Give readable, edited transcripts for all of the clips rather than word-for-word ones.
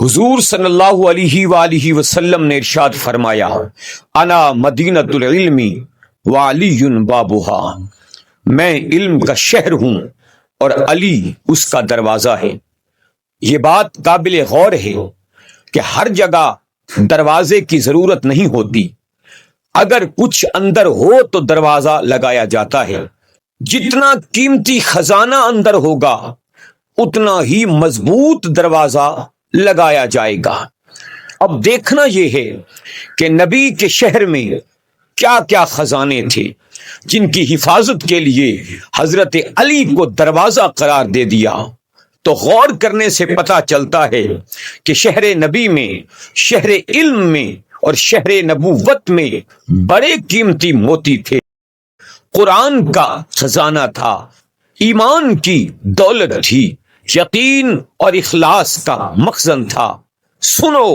حضور صلی اللہ علیہ وآلہ وسلم نے ارشاد فرمایا، انا مدینۃ العلم وعلی بابھا، میں علم کا شہر ہوں اور علی اس کا دروازہ ہے۔ یہ بات قابل غور ہے کہ ہر جگہ دروازے کی ضرورت نہیں ہوتی، اگر کچھ اندر ہو تو دروازہ لگایا جاتا ہے۔ جتنا قیمتی خزانہ اندر ہوگا اتنا ہی مضبوط دروازہ لگایا جائے گا۔ اب دیکھنا یہ ہے کہ نبی کے شہر میں کیا کیا خزانے تھے جن کی حفاظت کے لیے حضرت علی کو دروازہ قرار دے دیا۔ تو غور کرنے سے پتہ چلتا ہے کہ شہر نبی میں، شہر علم میں اور شہر نبوت میں بڑے قیمتی موتی تھے۔ قرآن کا خزانہ تھا، ایمان کی دولت تھی، یقین اور اخلاص کا مخزن تھا۔ سنو،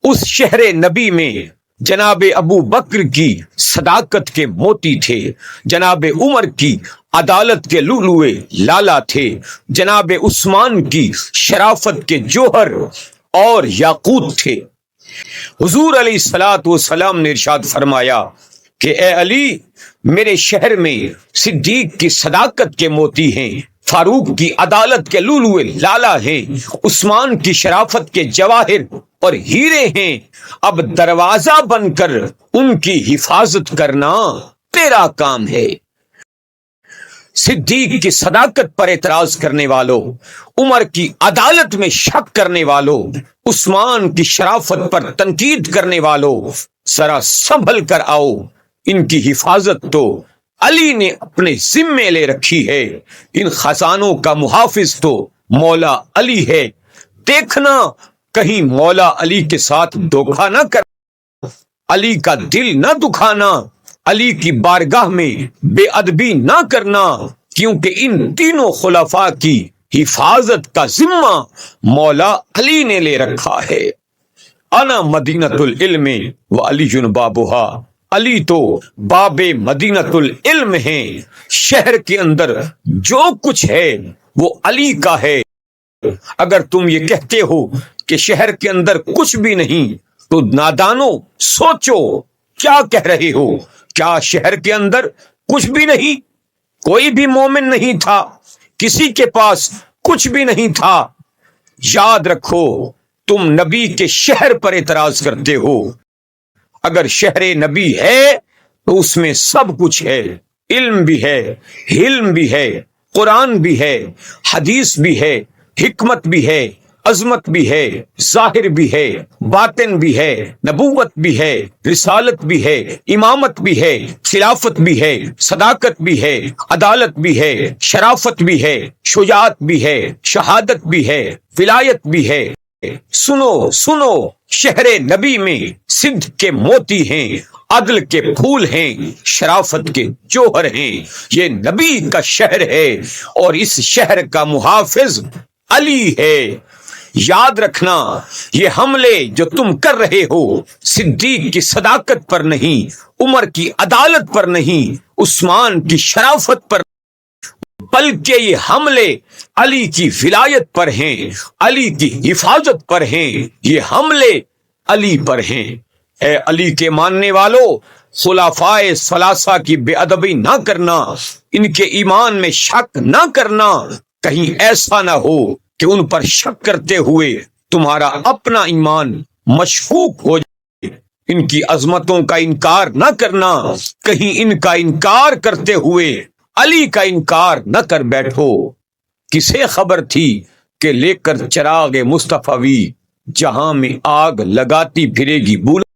اس شہر نبی میں جناب ابو بکر کی صداقت کے موتی تھے، جناب عمر کی عدالت کے لؤلؤے لالا تھے، جناب عثمان کی شرافت کے جوہر اور یاقوت تھے۔ حضور علیہ الصلوۃ والسلام نے ارشاد فرمایا کہ اے علی، میرے شہر میں صدیق کی صداقت کے موتی ہیں، فاروق کی عدالت کے لؤلؤے لالا ہیں، عثمان کی شرافت کے جواہر اور ہیرے ہیں۔ اب دروازہ بن کر ان کی حفاظت کرنا تیرا کام ہے۔ صدیق کی صداقت پر اعتراض کرنے والوں، عمر کی عدالت میں شک کرنے والوں، عثمان کی شرافت پر تنقید کرنے والوں، ذرا سنبھل کر آؤ۔ ان کی حفاظت تو علی نے اپنے ذمے لے رکھی ہے، ان خزانوں کا محافظ تو مولا علی ہے۔ دیکھنا کہیں مولا علی کے ساتھ دھوکہ نہ کر، علی کا دل نہ دکھانا، علی کی بارگاہ میں بے ادبی نہ کرنا، کیونکہ ان تینوں خلفاء کی حفاظت کا ذمہ مولا علی نے لے رکھا ہے۔ انا مدینۃ العلم وعلی بابھا، علی تو باب مدینۃ العلم ہیں۔ شہر کے اندر جو کچھ ہے وہ علی کا ہے۔ اگر تم یہ کہتے ہو کہ شہر کے اندر کچھ بھی نہیں تو نادانو سوچو کیا کہہ رہے ہو۔ کیا شہر کے اندر کچھ بھی نہیں؟ کوئی بھی مومن نہیں تھا، کسی کے پاس کچھ بھی نہیں تھا۔ یاد رکھو، تم نبی کے شہر پر اعتراض کرتے ہو۔ اگر شہر نبی ہے تو اس میں سب کچھ ہے، علم بھی ہے، حلم بھی ہے، قرآن بھی ہے، حدیث بھی ہے، حکمت بھی ہے، عظمت بھی ہے، ظاہر بھی ہے، باطن بھی ہے، نبوت بھی ہے، رسالت بھی ہے، امامت بھی ہے، خلافت بھی ہے، صداقت بھی ہے، عدالت بھی ہے، شرافت بھی ہے، شجاعت بھی ہے، شہادت بھی ہے، ولایت بھی ہے۔ سنو سنو، شہر نبی میں صدق کے موتی ہیں، عدل کے پھول ہیں، شرافت کے جوہر ہیں۔ یہ نبی کا شہر ہے اور اس شہر کا محافظ علی ہے۔ یاد رکھنا، یہ حملے جو تم کر رہے ہو صدیق کی صداقت پر نہیں، عمر کی عدالت پر نہیں، عثمان کی شرافت پر، بلکہ یہ حملے علی کی ولایت پر ہیں، علی کی حفاظت پر ہیں، یہ حملے علی پر ہیں۔ اے علی کے ماننے والوں، خلفائے ثلاثہ کی بے ادبی نہ کرنا، ان کے ایمان میں شک نہ کرنا، کہیں ایسا نہ ہو کہ ان پر شک کرتے ہوئے تمہارا اپنا ایمان مشکوک ہو جائے۔ ان کی عظمتوں کا انکار نہ کرنا، کہیں ان کا انکار کرتے ہوئے علی کا انکار نہ کر بیٹھو۔ کسے خبر تھی کہ لے کر چراغ مصطفی جہاں میں آگ لگاتی پھرے گی بولا